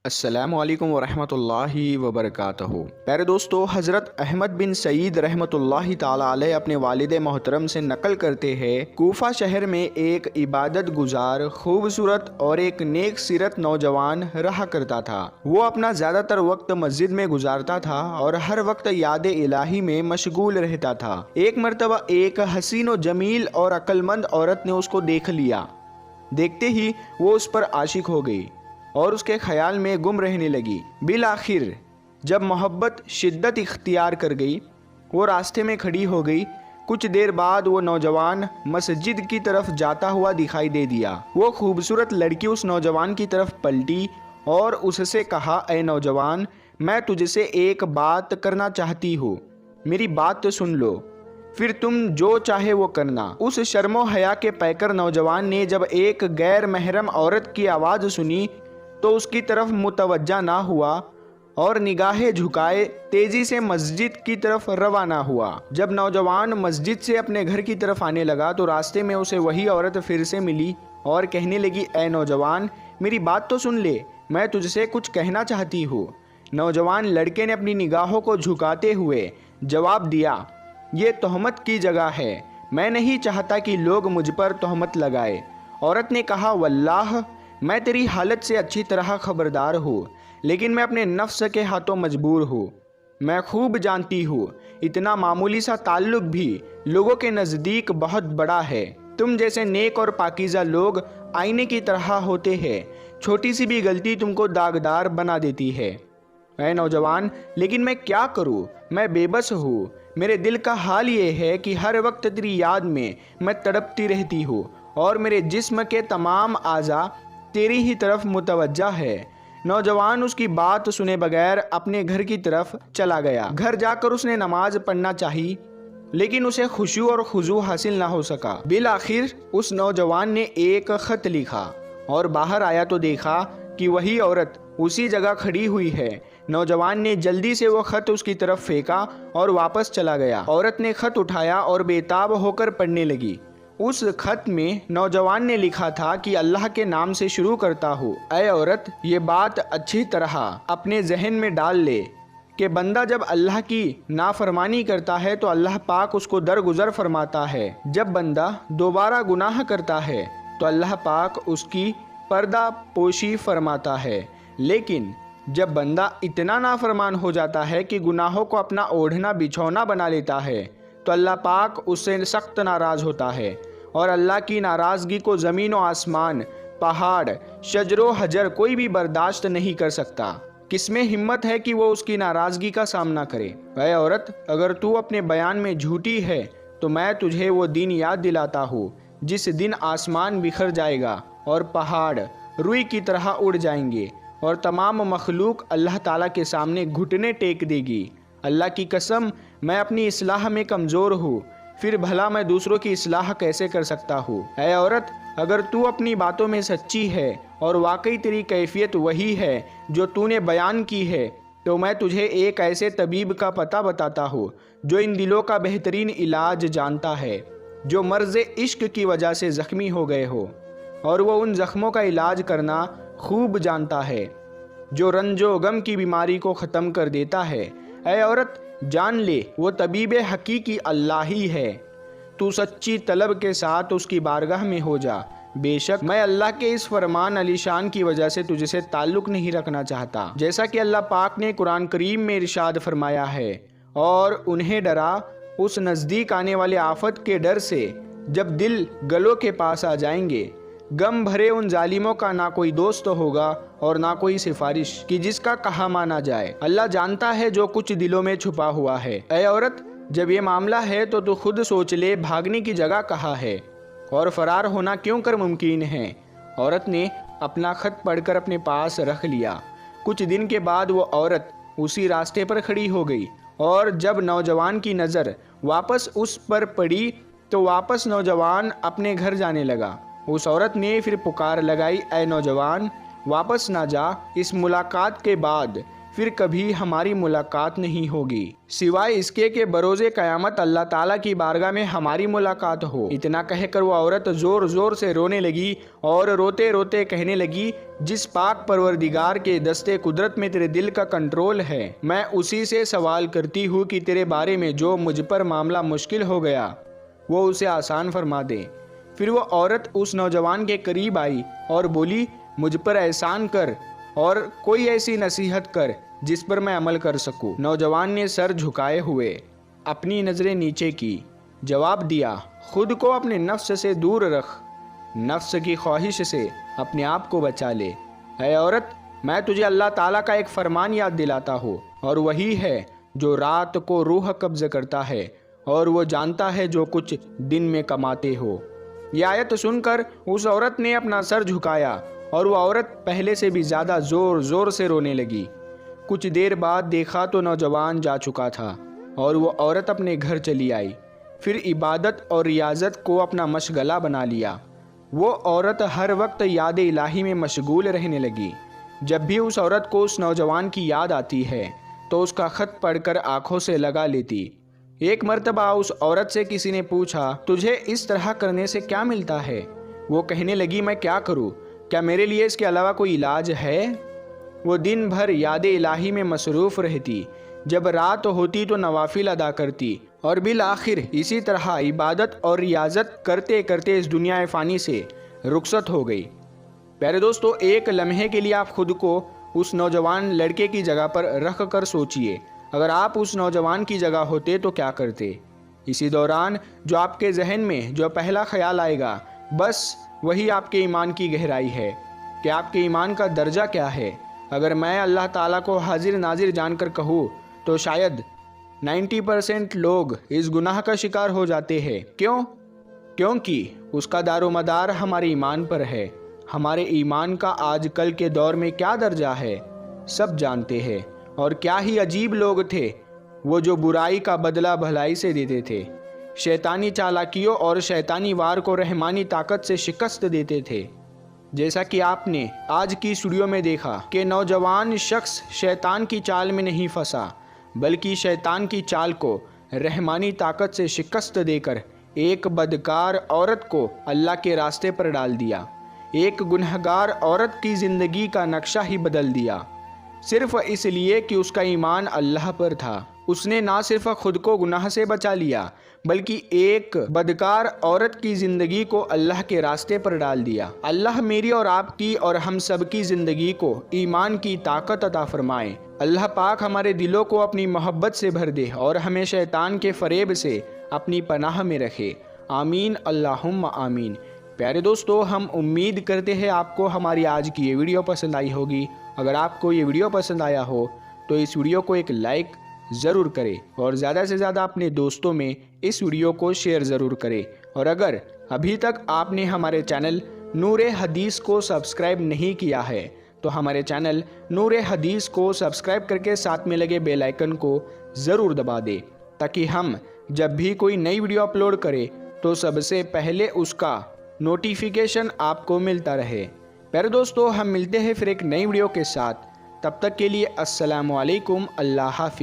अस्सलामु अलैकुम वरहमतुल्लाहि वबरकातुहू। प्यारे दोस्तों, हज़रत अहमद बिन सईद रहमतुल्लाहि ताला अलैह अपने वालिद मोहतरम से नकल करते हैं, कूफा शहर में एक इबादत गुजार, खूबसूरत और एक नेक सीरत नौजवान रहा करता था। वो अपना ज़्यादातर वक्त मस्जिद में गुजारता था और हर वक्त याद इलाही में मशगूल रहता था। एक मरतबा एक हसीन व जमील और अक्लमंद औरत ने उसको देख लिया। देखते ही वो उस पर आशिक हो गई और उसके ख्याल में गुम रहने लगी। बिल आखिर जब मोहब्बत शिद्दत इख्तियार कर गई, वो रास्ते में खड़ी हो गई। कुछ देर बाद वो नौजवान मस्जिद की तरफ जाता हुआ दिखाई दे दिया। वो खूबसूरत लड़की उस नौजवान की तरफ पलटी और उससे कहा, ऐ नौजवान, मैं तुझसे एक बात करना चाहती हूँ, मेरी बात तो सुन लो, फिर तुम जो चाहे वो करना। उस शर्मो हया के पैकर नौजवान ने जब एक गैर महरम औरत की आवाज़ सुनी तो उसकी तरफ मुतवज्जा ना हुआ और निगाहें झुकाए तेजी से मस्जिद की तरफ रवाना हुआ। जब नौजवान मस्जिद से अपने घर की तरफ आने लगा तो रास्ते में उसे वही औरत फिर से मिली और कहने लगी, ऐ नौजवान, मेरी बात तो सुन ले, मैं तुझसे कुछ कहना चाहती हूँ। नौजवान लड़के ने अपनी निगाहों को झुकाते हुए जवाब दिया, ये तोहमत की जगह है, मैं नहीं चाहता कि लोग मुझ पर तोहमत लगाए। औरत ने कहा, वल्लाह, मैं तेरी हालत से अच्छी तरह खबरदार हूँ, लेकिन मैं अपने नफ्स के हाथों मजबूर हूँ। मैं खूब जानती हूँ इतना मामूली सा ताल्लुक भी लोगों के नज़दीक बहुत बड़ा है। तुम जैसे नेक और पाकीज़ा लोग आईने की तरह होते हैं, छोटी सी भी गलती तुमको दागदार बना देती है। ऐ नौजवान, लेकिन मैं क्या करूँ, मैं बेबस हूँ। मेरे दिल का हाल ये है कि हर वक्त तेरी याद में मैं तड़पती रहती हूँ और मेरे जिस्म के तमाम आज़ा तेरी ही तरफ मुतवज्जा है। नौजवान उसकी बात सुने बगैर अपने घर की तरफ चला गया। घर जाकर उसने नमाज पढ़ना चाही, लेकिन उसे खुशू और खुजू हासिल ना हो सका। बिल आखिर उस नौजवान ने एक ख़त लिखा और बाहर आया तो देखा कि वही औरत उसी जगह खड़ी हुई है। नौजवान ने जल्दी से वो ख़त उसकी तरफ फेंका और वापस चला गया। औरत ने ख़त उठाया और बेताब होकर पढ़ने लगी। उस खत में नौजवान ने लिखा था कि अल्लाह के नाम से शुरू करता हूँ। ऐ औरत, ये बात अच्छी तरह अपने जहन में डाल ले कि बंदा जब अल्लाह की नाफरमानी करता है तो अल्लाह पाक उसको दरगुजर फरमाता है। जब बंदा दोबारा गुनाह करता है तो अल्लाह पाक उसकी पर्दा पोशी फरमाता है, लेकिन जब बंदा इतना नाफरमान हो जाता है कि गुनाहों को अपना ओढ़ना बिछौना बना लेता है तो अल्लाह पाक उससे सख्त नाराज़ होता है। और अल्लाह की नाराज़गी को ज़मीन व आसमान, पहाड़, शजरो हजर कोई भी बर्दाश्त नहीं कर सकता। किसमें हिम्मत है कि वो उसकी नाराज़गी का सामना करे। ऐ औरत, अगर तू अपने बयान में झूठी है तो मैं तुझे वो दिन याद दिलाता हूँ जिस दिन आसमान बिखर जाएगा और पहाड़ रुई की तरह उड़ जाएंगे और तमाम मखलूक अल्लाह ताला के सामने घुटने टेक देगी। अल्लाह की कसम, मैं अपनी इस्लाह में कमज़ोर हूँ, फिर भला मैं दूसरों की इस्लाह कैसे कर सकता हूँ। ऐ औरत, अगर तू अपनी बातों में सच्ची है और वाकई तेरी कैफियत वही है जो तूने बयान की है, तो मैं तुझे एक ऐसे तबीब का पता बताता हूँ जो इन दिलों का बेहतरीन इलाज जानता है, जो मर्ज़ इश्क की वजह से ज़ख्मी हो गए हो और वो उन ज़ख्मों का इलाज करना खूब जानता है, जो रंजो गम की बीमारी को ख़त्म कर देता है। ऐ औरत, जान ले, वो तबीब हकीकी अल्लाह ही है। तू सच्ची तलब के साथ उसकी बारगाह में हो जा। बेशक मैं अल्लाह के इस फरमान अलीशान की वजह से तुझसे ताल्लुक़ नहीं रखना चाहता। जैसा कि अल्लाह पाक ने कुरान करीम में इरशाद फरमाया है, और उन्हें डरा उस नज़दीक आने वाले आफत के डर से जब दिल गलों के पास आ जाएंगे। गम भरे उन जालिमों का ना कोई दोस्त होगा और ना कोई सिफारिश कि जिसका कहा माना जाए। अल्लाह जानता है जो कुछ दिलों में छुपा हुआ है। ऐ औरत, जब ये मामला है तो तू खुद सोच ले, भागने की जगह कहाँ है और फरार होना क्यों कर मुमकिन है। औरत ने अपना खत पढ़कर अपने पास रख लिया। कुछ दिन के बाद वो औरत उसी रास्ते पर खड़ी हो गई और जब नौजवान की नज़र वापस उस पर पड़ी तो वापस नौजवान अपने घर जाने लगा। उस औरत ने फिर पुकार लगाई, ऐ नौजवान, वापस ना जा, इस मुलाकात के बाद फिर कभी हमारी मुलाकात नहीं होगी, सिवाय इसके कि बरोज़े क़यामत अल्लाह ताला की बारगाह में हमारी मुलाकात हो। इतना कहकर वो औरत ज़ोर ज़ोर से रोने लगी और रोते रोते कहने लगी, जिस पाक परवरदिगार के दस्ते कुदरत में तेरे दिल का कंट्रोल है, मैं उसी से सवाल करती हूँ कि तेरे बारे में जो मुझ पर मामला मुश्किल हो गया वो उसे आसान फरमा दे। फिर वो औरत उस नौजवान के करीब आई और बोली, मुझ पर एहसान कर और कोई ऐसी नसीहत कर जिस पर मैं अमल कर सकूं। नौजवान ने सर झुकाए हुए अपनी नज़रें नीचे की, जवाब दिया, खुद को अपने नफ्स से दूर रख, नफ्स की ख्वाहिश से अपने आप को बचा ले। ऐ औरत, मैं तुझे अल्लाह ताला का एक फरमान याद दिलाता हूँ, और वही है जो रात को रूह कब्ज़ करता है और वो जानता है जो कुछ दिन में कमाते हो। यह आयत सुनकर उस औरत ने अपना सर झुकाया और वो औरत पहले से भी ज़्यादा ज़ोर ज़ोर से रोने लगी। कुछ देर बाद देखा तो नौजवान जा चुका था और वो औरत अपने घर चली आई। फिर इबादत और रियाजत को अपना मशगला बना लिया। वो औरत हर वक्त याद इलाही में मशगूल रहने लगी। जब भी उस औरत को उस नौजवान की याद आती है तो उसका ख़त पढ़कर आँखों से लगा लेती। एक मर्तबा उस औरत से किसी ने पूछा, तुझे इस तरह करने से क्या मिलता है? वो कहने लगी, मैं क्या करूँ, क्या मेरे लिए इसके अलावा कोई इलाज है? वो दिन भर याद इलाही में मसरूफ़ रहती। जब रात होती तो नवाफिल अदा करती और बिल आखिर इसी तरह इबादत और रियाजत करते करते इस दुनिया फ़ानी से रुखसत हो गई। प्यारे दोस्तों, एक लम्हे के लिए आप खुद को उस नौजवान लड़के की जगह पर रख कर सोचिए, अगर आप उस नौजवान की जगह होते तो क्या करते? इसी दौरान जो आपके जहन में जो पहला ख्याल आएगा, बस वही आपके ईमान की गहराई है कि आपके ईमान का दर्जा क्या है। अगर मैं अल्लाह ताला को हाजिर नाजिर जानकर कहूँ तो शायद 90% लोग इस गुनाह का शिकार हो जाते हैं। क्यों? क्योंकि उसका दारोमदार हमारे ईमान पर है। हमारे ईमान का आजकल के दौर में क्या दर्जा है सब जानते हैं। और क्या ही अजीब लोग थे वो जो बुराई का बदला भलाई से देते थे, शैतानी चालाकियों और शैतानी वार को रहमानी ताकत से शिकस्त देते थे। जैसा कि आपने आज की स्टूडियो में देखा कि नौजवान शख्स शैतान की चाल में नहीं फंसा, बल्कि शैतान की चाल को रहमानी ताकत से शिकस्त देकर एक बदकार औरत को अल्लाह के रास्ते पर डाल दिया। एक गुनहगार औरत की ज़िंदगी का नक्शा ही बदल दिया, सिर्फ इसलिए कि उसका ईमान अल्लाह पर था। उसने ना सिर्फ खुद को गुनाह से बचा लिया, बल्कि एक बदकार औरत की ज़िंदगी को अल्लाह के रास्ते पर डाल दिया। अल्लाह मेरी और आपकी और हम सब की ज़िंदगी को ईमान की ताकत अता फरमाए। अल्लाह पाक हमारे दिलों को अपनी मोहब्बत से भर दे और हमें शैतान के फरेब से अपनी पनाह में रखे। आमीन अल्लाहुम्मा आमीन। प्यारे दोस्तों, हम उम्मीद करते हैं आपको हमारी आज की ये वीडियो पसंद आई होगी। अगर आपको ये वीडियो पसंद आया हो तो इस वीडियो को एक लाइक ज़रूर करें और ज़्यादा से ज़्यादा अपने दोस्तों में इस वीडियो को शेयर ज़रूर करें। और अगर अभी तक आपने हमारे चैनल नूर हदीस को सब्सक्राइब नहीं किया है तो हमारे चैनल नूर हदीस को सब्सक्राइब करके साथ में लगे बेल आइकन को ज़रूर दबा दें, ताकि हम जब भी कोई नई वीडियो अपलोड करें तो सबसे पहले उसका नोटिफिकेशन आपको मिलता रहे। प्यारे दोस्तों, हम मिलते हैं फिर एक नई वीडियो के साथ। तब तक के लिए अस्सलामु अलैकुम, अल्लाह हाफिज़।